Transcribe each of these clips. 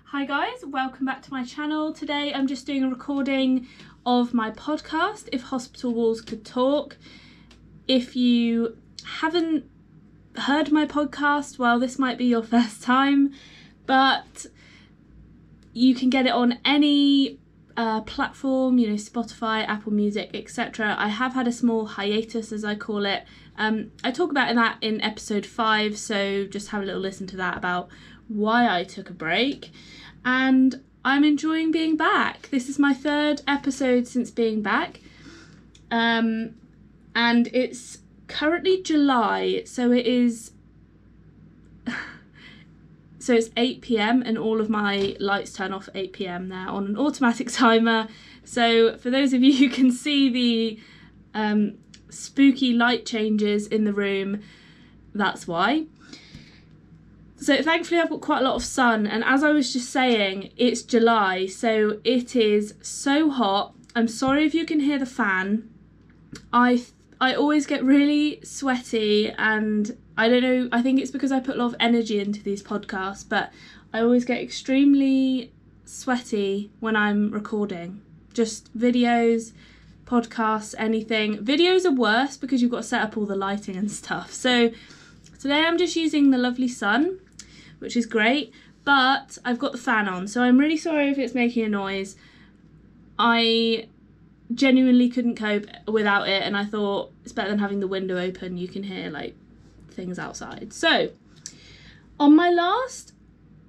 Hi guys, welcome back to my channel. Today I'm just doing a recording of my podcast, If Hospital Walls Could Talk. If you haven't heard my podcast, well, this might be your first time, but you can get it on any platform, Spotify, Apple Music, etc. I have had a small hiatus, as I call it. I talk about that in episode 5, so just have a little listen to that about why I took a break. And I'm enjoying being back. This is my 3rd episode since being back. And it's currently July, so it is so it's 8 p.m. and all of my lights turn off at 8 p.m. They're on an automatic timer. So for those of you who can see the spooky light changes in the room, that's why. So thankfully I've got quite a lot of sun, and as I was just saying, it's July, so it is so hot. I'm sorry if you can hear the fan. I always get really sweaty, and I don't know, I think it's because I put a lot of energy into these podcasts, but I always get extremely sweaty when I'm recording. Just videos, podcasts, anything. Videos are worse because you've got to set up all the lighting and stuff. So today I'm just using the lovely sun, which is great, but I've got the fan on, so I'm really sorry if it's making a noise. I genuinely couldn't cope without it, and I thought it's better than having the window open. You can hear like things outside. So on my last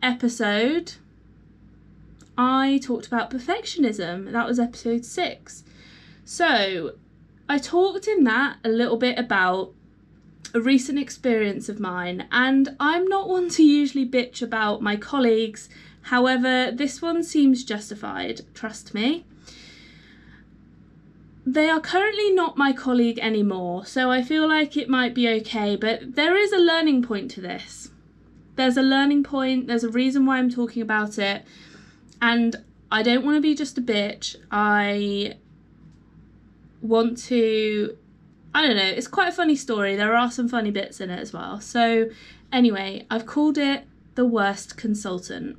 episode I talked about perfectionism. That was episode 6. So I talked in that a little bit about a recent experience of mine, and I'm not one to usually bitch about my colleagues. However, this one seems justified, trust me. They are currently not my colleague anymore, so I feel like it might be okay, but there is a learning point to this. There's a learning point, there's a reason why I'm talking about it, and I don't want to be just a bitch. I want to, I don't know, it's quite a funny story. There are some funny bits in it as well. So anyway, I've called it The Worst Consultant.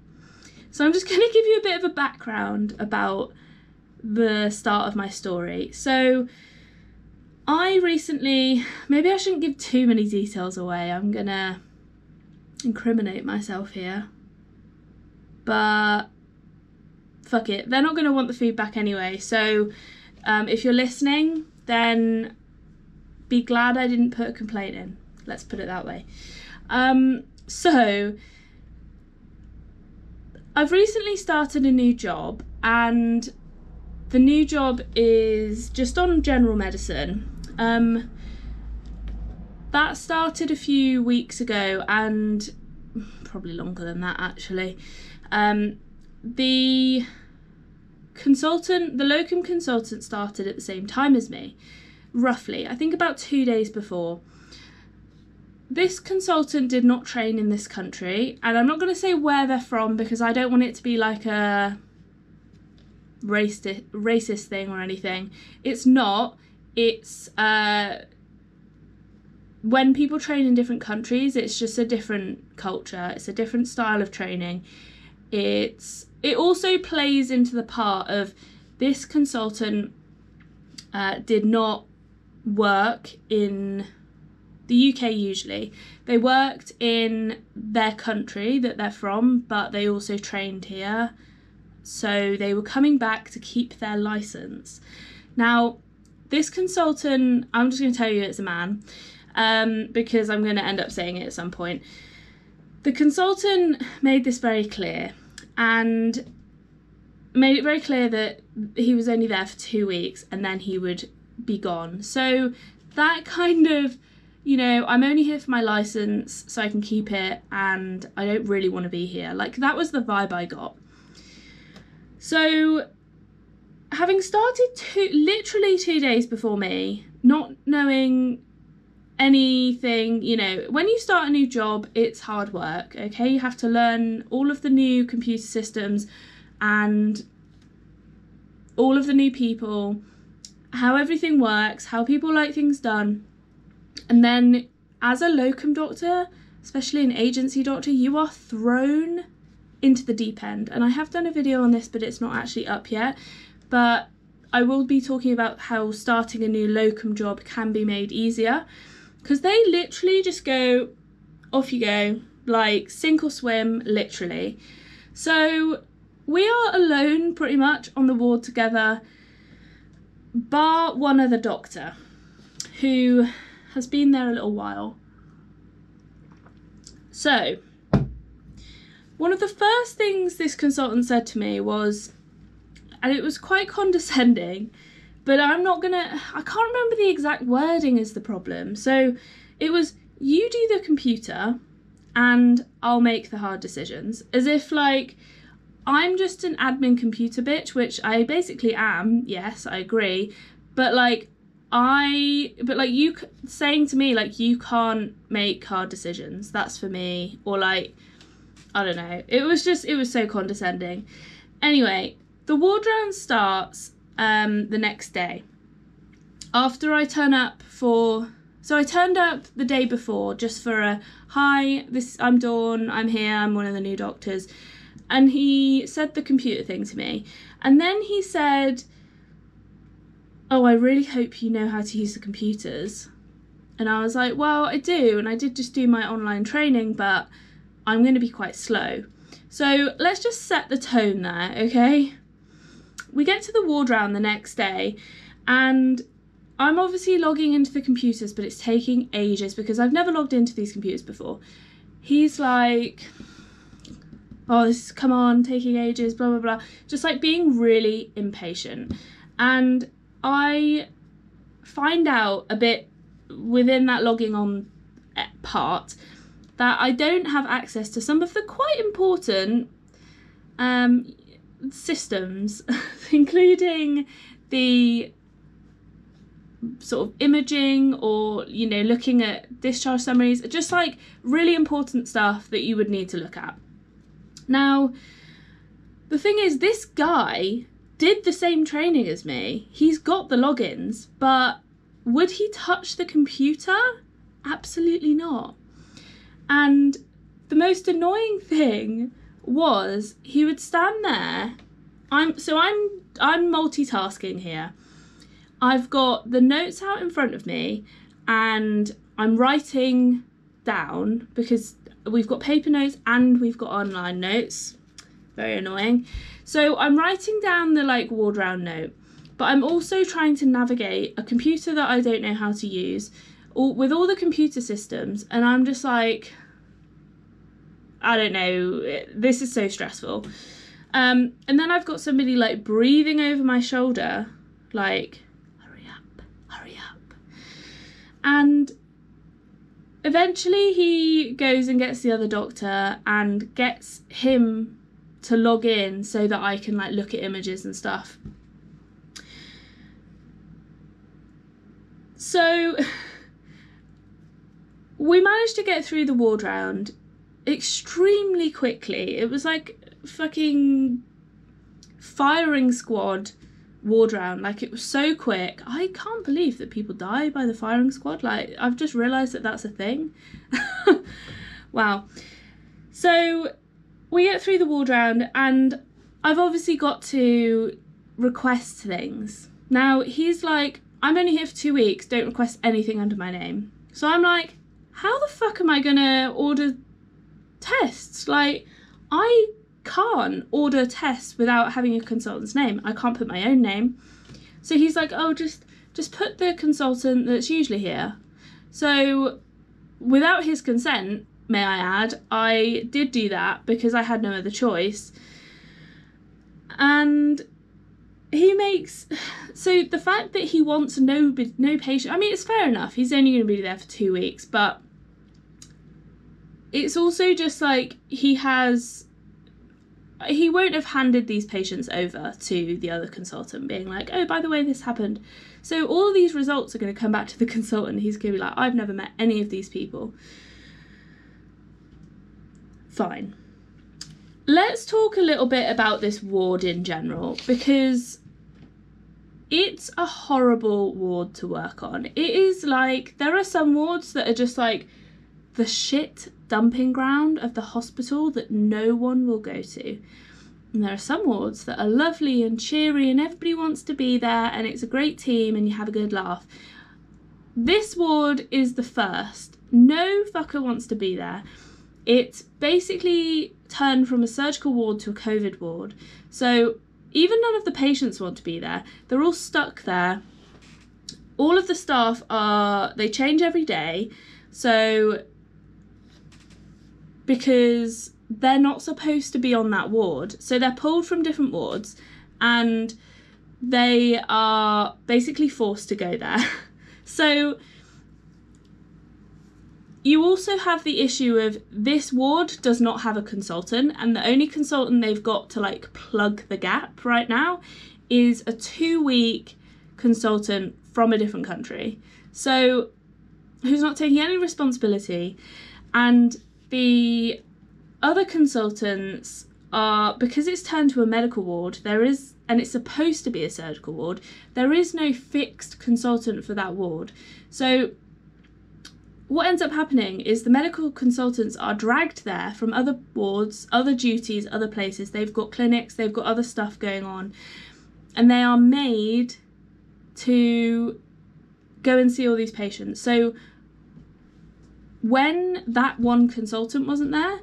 So I'm just going to give you a bit of a background about the start of my story. So I recently, maybe I shouldn't give too many details away. I'm going to incriminate myself here. But fuck it. They're not going to want the feedback anyway. So if you're listening, then be glad I didn't put a complaint in. Let's put it that way. So I've recently started a new job, and the new job is just on general medicine. That started a few weeks ago, and probably longer than that actually. The locum consultant started at the same time as me. Roughly, I think about 2 days before. This consultant did not train in this country, and I'm not going to say where they're from because I don't want it to be like a racist thing or anything. It's not. It's when people train in different countries, it's just a different culture. It's a different style of training. It also plays into the part of this consultant did not work in the UK usually. They worked in their country that they're from, but they also trained here. So they were coming back to keep their license. Now, this consultant, I'm just going to tell you it's a man, because I'm going to end up saying it at some point. The consultant made this very clear, and made it very clear that he was only there for 2 weeks and then he would be gone. So that kind of, I'm only here for my license so I can keep it, and I don't really want to be here. Like, that was the vibe I got. So having started literally 2 days before me, not knowing anything, when you start a new job, it's hard work, okay? You have to learn all of the new computer systems and all of the new people, how everything works, how people like things done. And then as a locum doctor, especially an agency doctor, you are thrown into the deep end. And I have done a video on this, but it's not actually up yet. But I will be talking about how starting a new locum job can be made easier, because they literally just go, off you go, like sink or swim, literally. So we are alone pretty much on the ward together, bar one other doctor who has been there a little while. So one of the first things this consultant said to me was, and it was quite condescending, but I can't remember the exact wording is the problem. So it was, you do the computer and I'll make the hard decisions. As if like, I'm just an admin computer bitch, which I basically am. Yes, I agree. But like, you saying to me, like, you can't make hard decisions. That's for me. Or like, I don't know. It was so condescending. Anyway, the ward round starts the next day. After I turn up so I turned up the day before just for a, hi, I'm Dawn, I'm here, I'm one of the new doctors. And he said the computer thing to me. And then he said, oh, I really hope you know how to use the computers. And I was like, well, I do. And I did just do my online training, but I'm going to be quite slow. So let's just set the tone there, okay? We get to the ward round the next day, and I'm obviously logging into the computers, but it's taking ages because I've never logged into these computers before. He's like, oh, this is, come on, taking ages, blah, blah, blah. Just like being really impatient. And I find out a bit within that logging on part that I don't have access to some of the quite important systems, including the sort of imaging, or, you know, looking at discharge summaries, just like really important stuff that you would need to look at. Now, the thing is, this guy did the same training as me. He's got the logins, but would he touch the computer? Absolutely not. And the most annoying thing was he would stand there. I'm multitasking here. I've got the notes out in front of me and I'm writing down, because we've got paper notes and we've got online notes. Very annoying. So I'm writing down the like ward round note, but I'm also trying to navigate a computer that I don't know how to use, with all the computer systems, and I'm just like, I don't know, this is so stressful. And then I've got somebody like breathing over my shoulder, like, hurry up. And eventually he goes and gets the other doctor and gets him to log in so that I can like look at images and stuff. So we managed to get through the ward round extremely quickly. It was like fucking firing squad ward round. Like, it was so quick. I can't believe that people die by the firing squad. Like, I've just realised that that's a thing. Wow. So we get through the ward round and I've obviously got to request things. Now he's like, I'm only here for 2 weeks, don't request anything under my name. So I'm like, how the fuck am I gonna order tests? Like, I can't order tests without having a consultant's name. I can't put my own name. So he's like, oh, just put the consultant that's usually here. So without his consent, may I add, I did do that because I had no other choice. And he makes, so the fact that he wants no patient, I mean, it's fair enough, he's only going to be there for 2 weeks, but it's also just like, he won't have handed these patients over to the other consultant being like, oh, by the way, this happened. So all of these results are going to come back to the consultant. He's going to be like, I've never met any of these people. Fine. Let's talk a little bit about this ward in general, because it's a horrible ward to work on. It is like, there are some wards that are just like the shit dumping ground of the hospital that no one will go to. And there are some wards that are lovely and cheery and everybody wants to be there and it's a great team and you have a good laugh. This ward is the first. No fucker wants to be there. It's basically turned from a surgical ward to a COVID ward. So even none of the patients want to be there. They're all stuck there. All of the staff they change every day. So because they're not supposed to be on that ward. So they're pulled from different wards and they are basically forced to go there. So you also have the issue of this ward does not have a consultant, and the only consultant they've got to like plug the gap right now is a 2-week consultant from a different country. So who's not taking any responsibility, and the other consultants are, because it's turned to a medical ward, and it's supposed to be a surgical ward, there is no fixed consultant for that ward. So what ends up happening is the medical consultants are dragged there from other wards, other duties, other places. They've got clinics, they've got other stuff going on, and they are made to go and see all these patients. So when that one consultant wasn't there,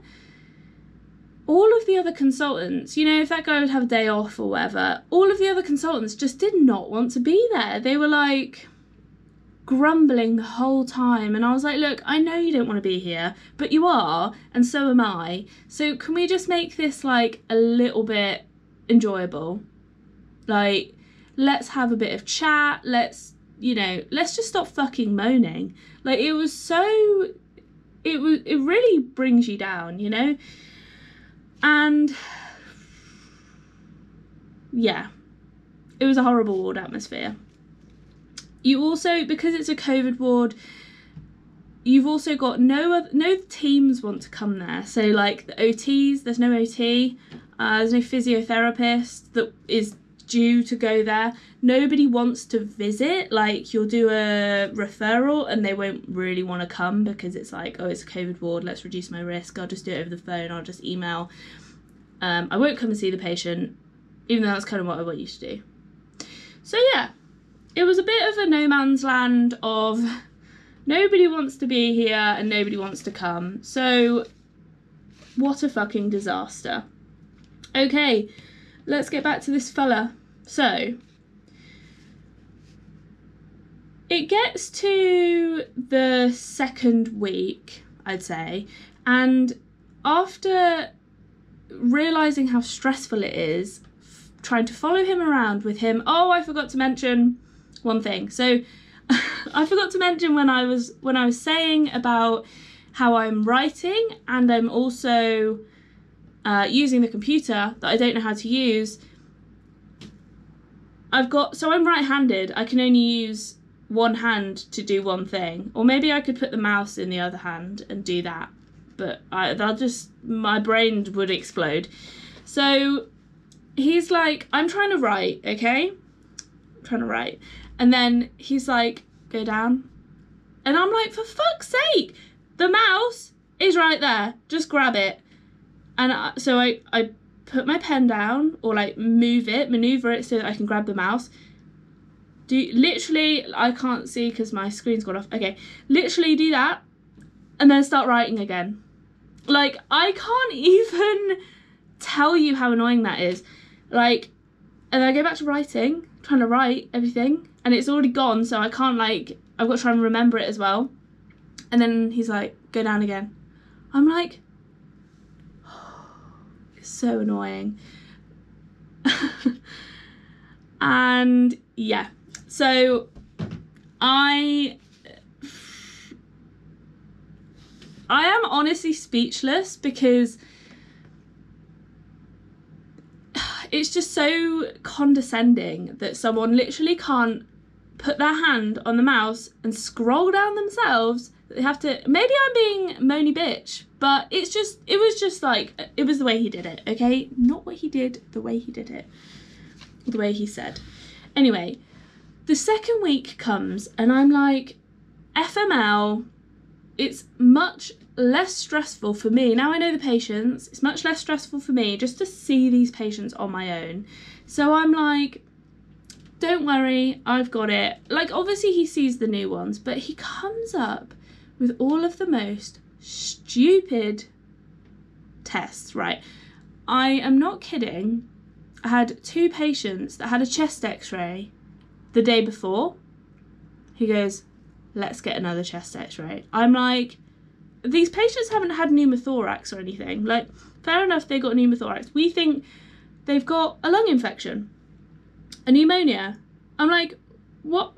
all of the other consultants, you know, if that guy would have a day off or whatever, all of the other consultants just did not want to be there. They were like grumbling the whole time, and I was like, look, I know you don't want to be here, but you are, and so am I. So can we just make this like a little bit enjoyable? Like, let's have a bit of chat. Let's just stop fucking moaning. Like, it really brings you down, you know? And yeah, it was a horrible ward atmosphere. You also, because it's a COVID ward, you've also got no teams want to come there. So like the OTs, there's no OT, there's no physiotherapist that is due to go there. Nobody wants to visit. Like, you'll do a referral and they won't really want to come because it's like, oh, it's a COVID ward, let's reduce my risk, I'll just do it over the phone, I'll just email. I won't come and see the patient, even though that's kind of what I used to do. So yeah, it was a bit of a no man's land of nobody wants to be here and nobody wants to come. So what a fucking disaster. Okay, let's get back to this fella. So it gets to the second week, I'd say, and after realising how stressful it is trying to follow him around with him, oh, I forgot to mention one thing. So I forgot to mention when I was saying about how I'm writing and I'm also using the computer that I don't know how to use. So I'm right-handed. I can only use one hand to do one thing, or maybe I could put the mouse in the other hand and do that, but my brain would explode. So he's like, I'm trying to write, okay? I'm trying to write. And then he's like, go down. And I'm like, for fuck's sake, the mouse is right there. Just grab it. And so I put my pen down, or like maneuver it so that I can grab the mouse. Literally, I can't see because my screen's gone off. Okay, literally do that and then start writing again. Like, I can't even tell you how annoying that is. Like, and then I go back to writing, trying to write everything, and it's already gone, so I can't, like, I've got to try and remember it as well. And then he's like, go down again. I'm like, oh, it's so annoying. And yeah, so I am honestly speechless because it's just so condescending that someone literally can't put their hand on the mouse and scroll down themselves. They have to, maybe I'm being moany bitch, but it was just like, it was the way he did it, okay? Not what he did, the way he did it. The way he said. Anyway, the second week comes and I'm like, FML, it's much less stressful for me. Now I know the patients, it's much less stressful for me just to see these patients on my own. So I'm like, don't worry, I've got it. Like, obviously he sees the new ones, but he comes up with all of the most stupid tests, right? I am not kidding. I had 2 patients that had a chest x-ray the day before. He goes, let's get another chest x-ray. I'm like, these patients haven't had pneumothorax or anything. Like, fair enough, they got pneumothorax. We think they've got a lung infection, a pneumonia. I'm like, what?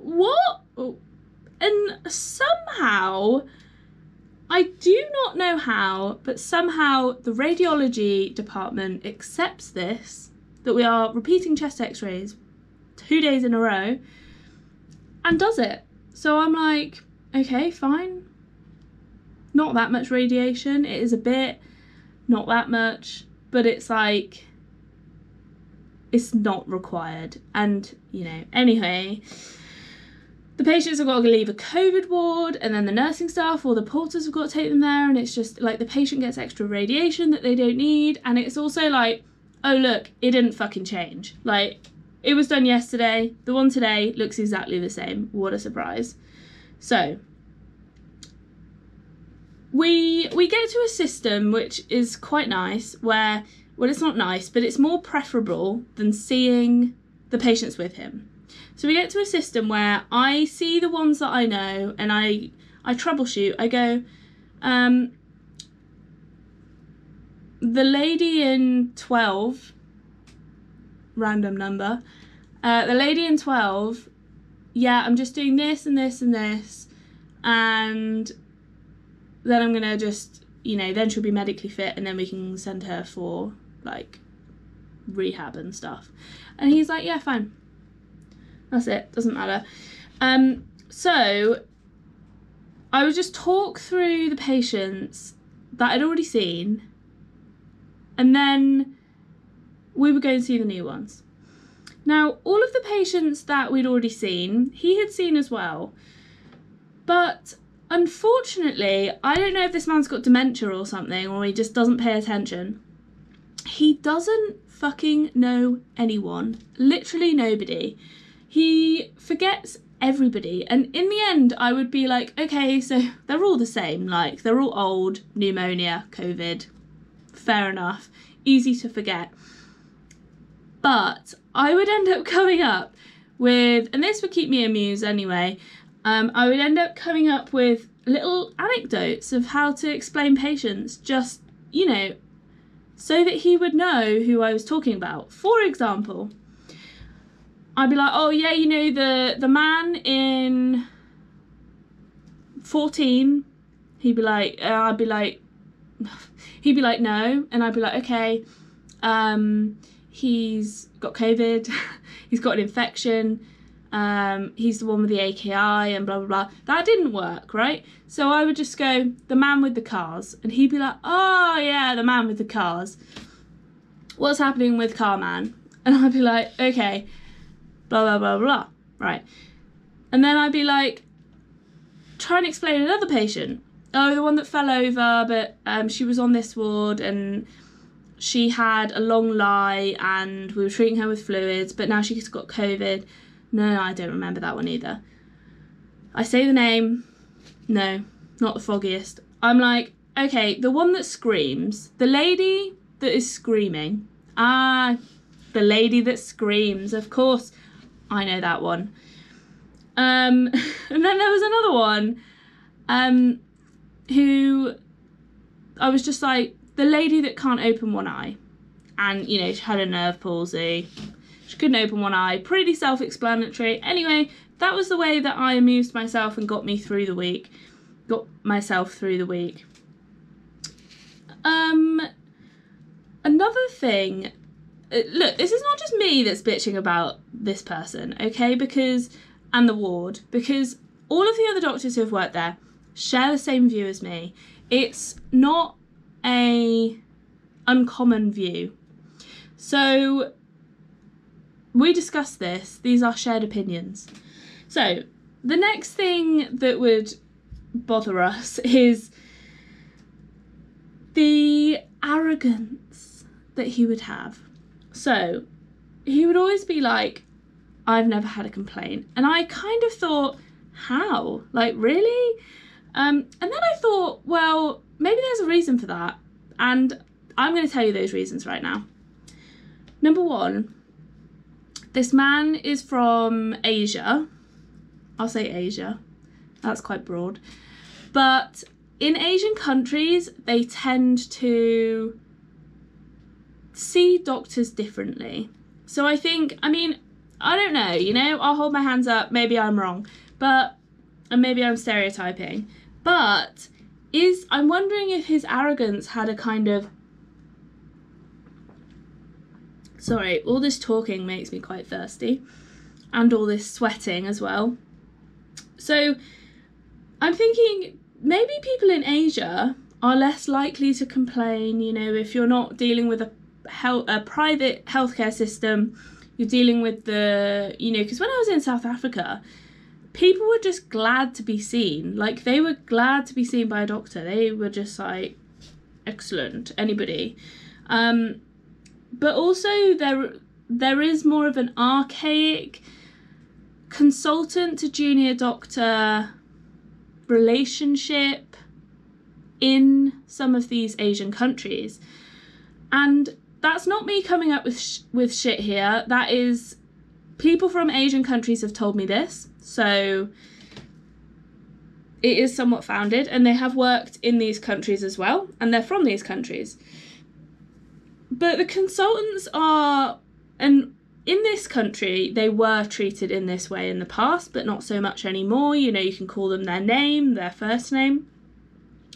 And somehow, I do not know how, but somehow the radiology department accepts this, that we are repeating chest x-rays 2 days in a row, and does it. So I'm like, okay, fine. Not that much radiation. It is a bit, not that much, but it's like, it's not required. And, you know, anyway, the patients have got to leave a COVID ward, and then the nursing staff or the porters have got to take them there, and it's just like the patient gets extra radiation that they don't need. And it's also like, oh look, it didn't fucking change. Like, it was done yesterday, the one today looks exactly the same. What a surprise. So we get to a system which is quite nice, where, well, it's not nice, but it's more preferable than seeing the patients with him. So we get to a system where I see the ones that I know, and I troubleshoot. I go, the lady in 12, random number, the lady in 12, yeah, I'm just doing this and this and this, and then I'm gonna just, you know, then she'll be medically fit, and then we can send her for like rehab and stuff. And he's like, yeah, fine, that's it, doesn't matter. So I would just talk through the patients that I'd already seen, and then we would go and see the new ones. Now, all of the patients that we'd already seen, he had seen as well. But unfortunately, I don't know if this man's got dementia or something, or he just doesn't pay attention. He doesn't fucking know anyone. Literally nobody. He forgets everybody. And in the end, I would be like, okay, so they're all the same. Like, they're all old, pneumonia, COVID. Fair enough. Easy to forget. But I would end up coming up with, and this would keep me amused anyway, I would end up coming up with little anecdotes of how to explain patients, just, you know, so that he would know who I was talking about. For example, I'd be like, oh yeah, you know, the man in 14, he'd be like, I'd be like, he'd be like, no, and I'd be like, okay, he's got COVID, he's got an infection, he's the one with the AKI and blah, blah, blah. That didn't work, right? So I would just go, the man with the cars, and he'd be like, oh yeah, the man with the cars. What's happening with car man? And I'd be like, okay, blah, blah, blah, blah, right. And then I'd be like, try and explain another patient. Oh, the one that fell over, but she was on this ward, and she had a long lie, and we were treating her with fluids, but now she's got COVID. No, I don't remember that one either. I say the name. No, not the foggiest. I'm like, okay, the one that screams, the lady that is screaming. Ah, the lady that screams. Of course, I know that one. And then there was another one, who I was just like, the lady that can't open one eye, and, you know, she had a nerve palsy. She couldn't open one eye. Pretty self-explanatory. Anyway, that was the way that I amused myself and got me through the week. Got myself through the week. Another thing, look, this is not just me that's bitching about this person, okay? Because, and the ward, because all of the other doctors who have worked there share the same view as me. It's not a uncommon view. So we discussed this. These are shared opinions. So the next thing that would bother us is the arrogance that he would have. So he would always be like, I've never had a complaint. And I kind of thought, how? Like, really? And then I thought, well, maybe there's a reason for that. And I'm going to tell you those reasons right now. Number one, this man is from Asia. I'll say Asia. That's quite broad. But in Asian countries, they tend to see doctors differently. So I think, I mean, I don't know, you know, I'll hold my hands up, maybe I'm wrong, and maybe I'm stereotyping, but I'm wondering if his arrogance had a kind of, sorry, all this talking makes me quite thirsty, and all this sweating as well. So I'm thinking maybe people in Asia are less likely to complain, you know, if you're not dealing with a private healthcare system, you're dealing with the, you know, because when I was in South Africa, people were just glad to be seen. Like, they were glad to be seen by a doctor. They were just like, excellent, anybody. But also there is more of an archaic consultant to junior doctor relationship in some of these Asian countries. And that's not me coming up with shit here. That is, people from Asian countries have told me this. So it is somewhat founded, and they have worked in these countries as well, and they're from these countries. But the consultants are, and in this country, they were treated in this way in the past, but not so much anymore. You know, you can call them their name, their first name.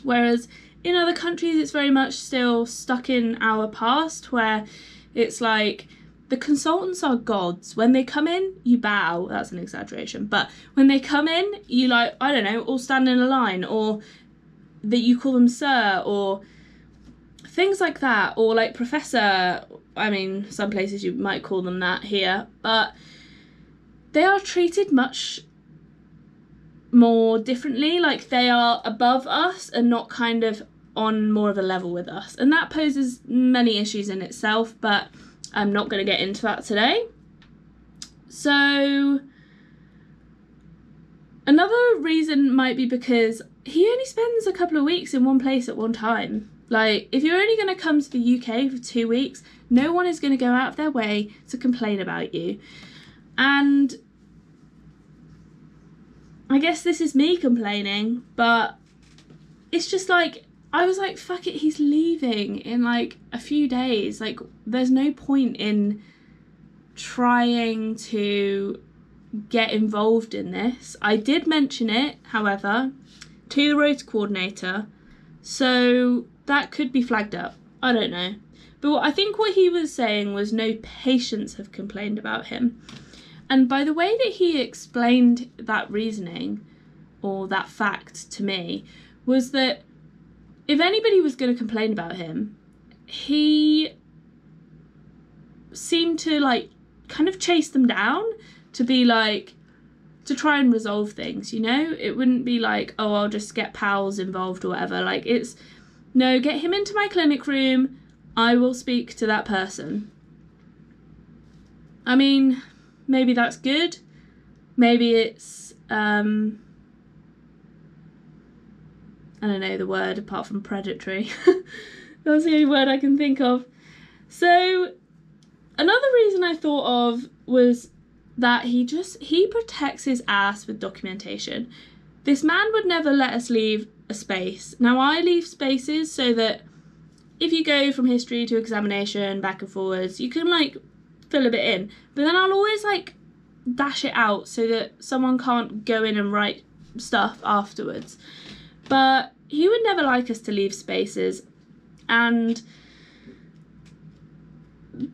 Whereas in other countries, it's very much still stuck in our past, where it's like the consultants are gods. When they come in, you bow. That's an exaggeration. But when they come in, you like, I don't know, all stand in a line, or that you call them sir, or things like that, or like professor. I mean, some places you might call them that here, but they are treated much more differently. Like, they are above us and not kind of on more of a level with us, and that poses many issues in itself, but I'm not going to get into that today. So another reason might be because he only spends a couple of weeks in one place at one time. Like, if you're only going to come to the UK for 2 weeks, no one is going to go out of their way to complain about you. And I guess this is me complaining, but it's just like, I was like, fuck it, he's leaving in like a few days. Like, there's no point in trying to get involved in this. I did mention it, however, to the rota coordinator, so that could be flagged up. I don't know. But I think what he was saying was no patients have complained about him. And by the way that he explained that reasoning, or that fact to me, was that if anybody was going to complain about him, he seemed to like kind of chase them down, to be like, to try and resolve things, you know? It wouldn't be like, oh, I'll just get pals involved or whatever. Like, it's, no, get him into my clinic room, I will speak to that person. I mean, maybe that's good. Maybe it's, I don't know the word apart from predatory. That's the only word I can think of. So another reason I thought of was that he protects his ass with documentation. This man would never let us leave a space. Now, I leave spaces so that if you go from history to examination, back and forwards, you can like fill a bit in. But then I'll always like dash it out so that someone can't go in and write stuff afterwards. But he would never like us to leave spaces. And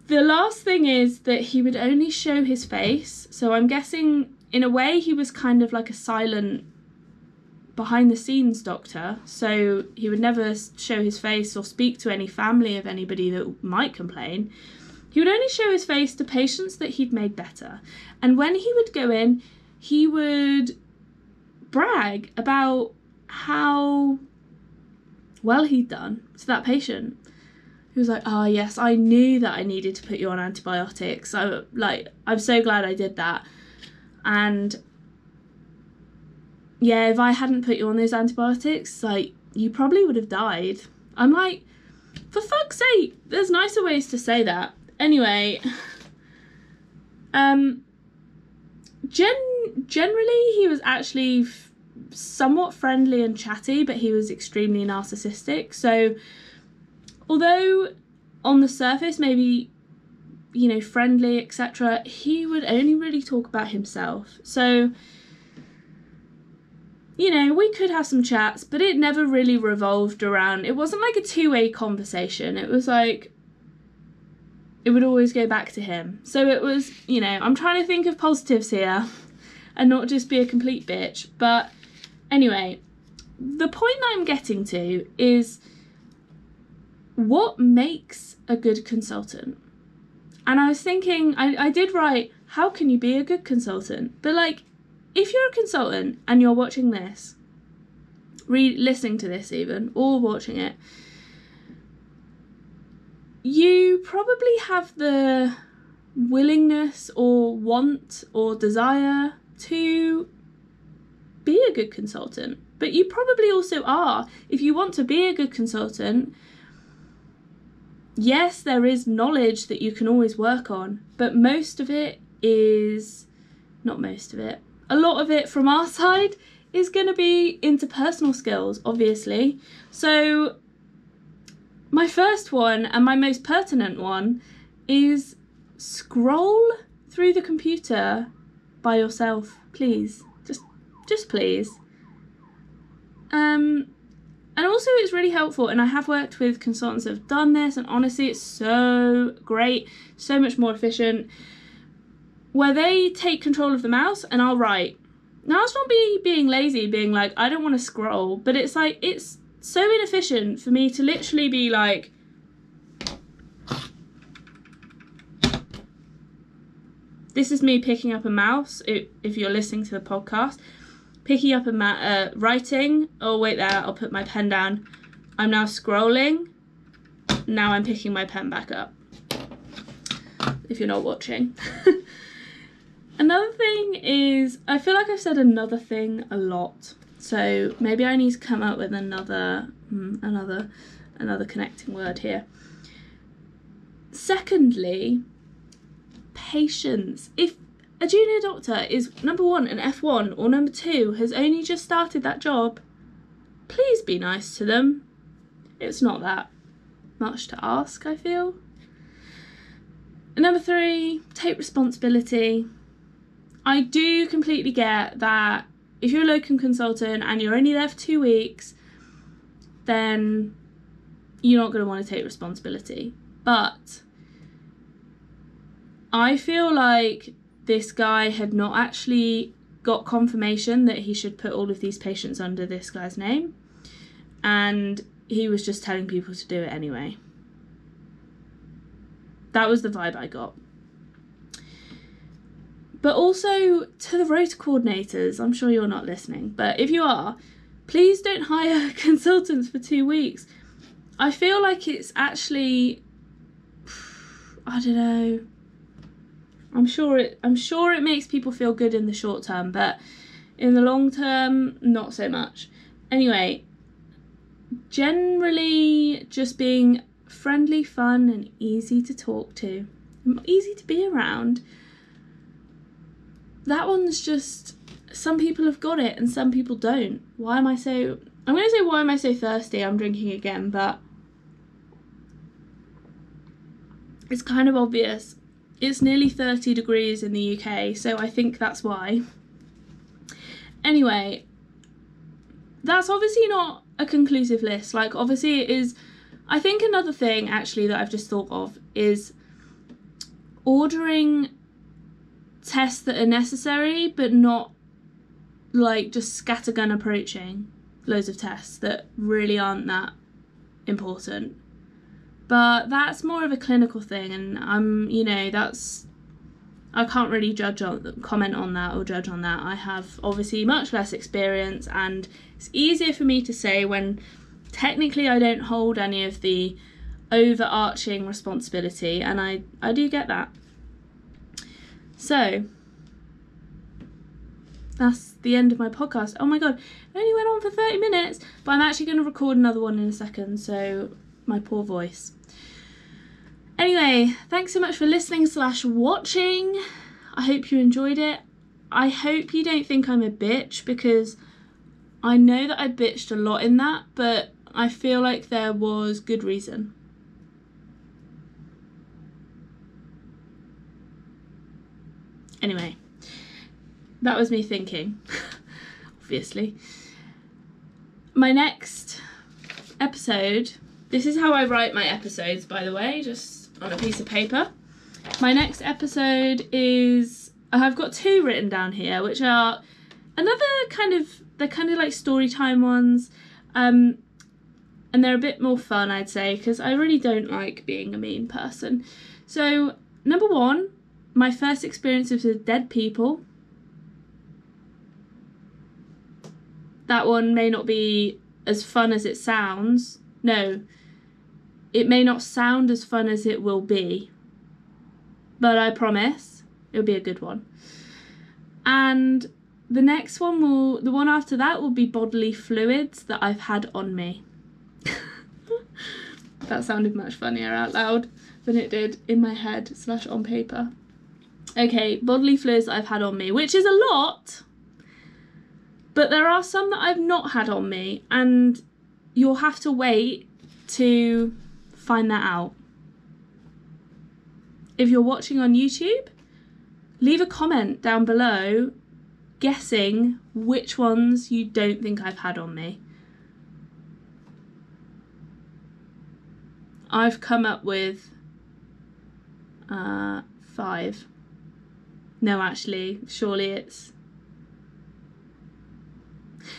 the last thing is that he would only show his face. So I'm guessing in a way he was kind of like a silent behind the scenes doctor. So he would never show his face or speak to any family of anybody that might complain. He would only show his face to patients that he'd made better. And when he would go in, he would brag about how well he'd done to that patient. He was like, oh yes, I knew that I needed to put you on antibiotics. I'm so glad I did that. And yeah, if I hadn't put you on those antibiotics, like, you probably would have died. I'm like, for fuck's sake, there's nicer ways to say that. Anyway, generally he was actually somewhat friendly and chatty, but he was extremely narcissistic. So although on the surface maybe, you know, friendly, etc., he would only really talk about himself. So, you know, we could have some chats, but it never really revolved around, it wasn't like a two-way conversation. It was like, it would always go back to him. So it was, you know, I'm trying to think of positives here and not just be a complete bitch. But anyway, the point that I'm getting to is, what makes a good consultant? And I was thinking, I did write, how can you be a good consultant? But like, if you're a consultant and you're watching this, listening to this even, or watching it, you probably have the willingness or want or desire to be a good consultant. But you probably also are. If you want to be a good consultant, yes, there is knowledge that you can always work on, but most of it is, not most of it, a lot of it from our side is going to be interpersonal skills, obviously. So my first one, and my most pertinent one, is scroll through the computer by yourself, please. Just please. And also it's really helpful, and I have worked with consultants that have done this, and honestly it's so great, so much more efficient, where they take control of the mouse and I'll write. Now it's not being lazy, being like, I don't want to scroll, but it's like, it's so inefficient for me to literally be like, this is me picking up a mouse, if you're listening to the podcast, picking up a writing, oh wait there, I'll put my pen down, I'm now scrolling, now I'm picking my pen back up, if you're not watching. Another thing is, I feel like I've said another thing a lot, so maybe I need to come up with another connecting word here. Secondly, patience. If a junior doctor is, number one, an F1, or number two, has only just started that job, please be nice to them. It's not that much to ask, I feel. And number three, take responsibility. I do completely get that if you're a locum consultant and you're only there for 2 weeks, then you're not going to want to take responsibility. But I feel like this guy had not actually got confirmation that he should put all of these patients under this guy's name, and he was just telling people to do it anyway. That was the vibe I got. But also to the rota coordinators, I'm sure you're not listening, but if you are, please don't hire consultants for 2 weeks. I feel like it's actually, I don't know, I'm sure it makes people feel good in the short term, but in the long term, not so much. Anyway, generally just being friendly, fun, and easy to talk to, easy to be around. That one's just, some people have got it and some people don't. I'm going to say why am I so thirsty? I'm drinking again, but it's kind of obvious. It's nearly 30 degrees in the UK, so I think that's why. Anyway, that's obviously not a conclusive list. Like, obviously it is. I think another thing actually that I've just thought of is ordering tests that are necessary, but not like just scattergun approaching loads of tests that really aren't that important. But that's more of a clinical thing, and I can't really comment on that or judge on that. I have obviously much less experience, and it's easier for me to say when technically I don't hold any of the overarching responsibility, and I do get that. So that's the end of my podcast. Oh my god, it only went on for 30 minutes, but I'm actually going to record another one in a second, so my poor voice. Anyway, thanks so much for listening / watching. I hope you enjoyed it. I hope you don't think I'm a bitch, because I know that I bitched a lot in that, but I feel like there was good reason. Anyway, that was me thinking, obviously. My next episode, this is how I write my episodes, by the way, just on a piece of paper. My next episode is, I've got 2 written down here, which are another they're kind of like story time ones, and they're a bit more fun, I'd say, because I really don't like being a mean person. So, number 1, my first experiences with dead people. That one may not be as fun as it sounds. No, it may not sound as fun as it will be, but I promise it'll be a good one. And the next one the one after that will be bodily fluids that I've had on me. That sounded much funnier out loud than it did in my head / on paper. Okay, bodily fluids that I've had on me, which is a lot, but there are some that I've not had on me, and you'll have to wait to find that out. If you're watching on YouTube, leave a comment down below guessing which ones you don't think I've had on me. I've come up with 5. No, actually, surely it's...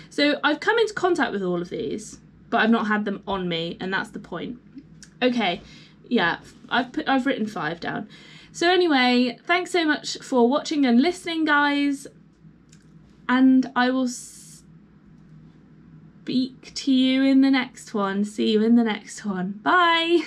So I've come into contact with all of these, but I've not had them on me, and that's the point. Okay, yeah, I've written 5 down. So anyway, thanks so much for watching and listening, guys, and I will speak to you in the next one. See you in the next one. Bye!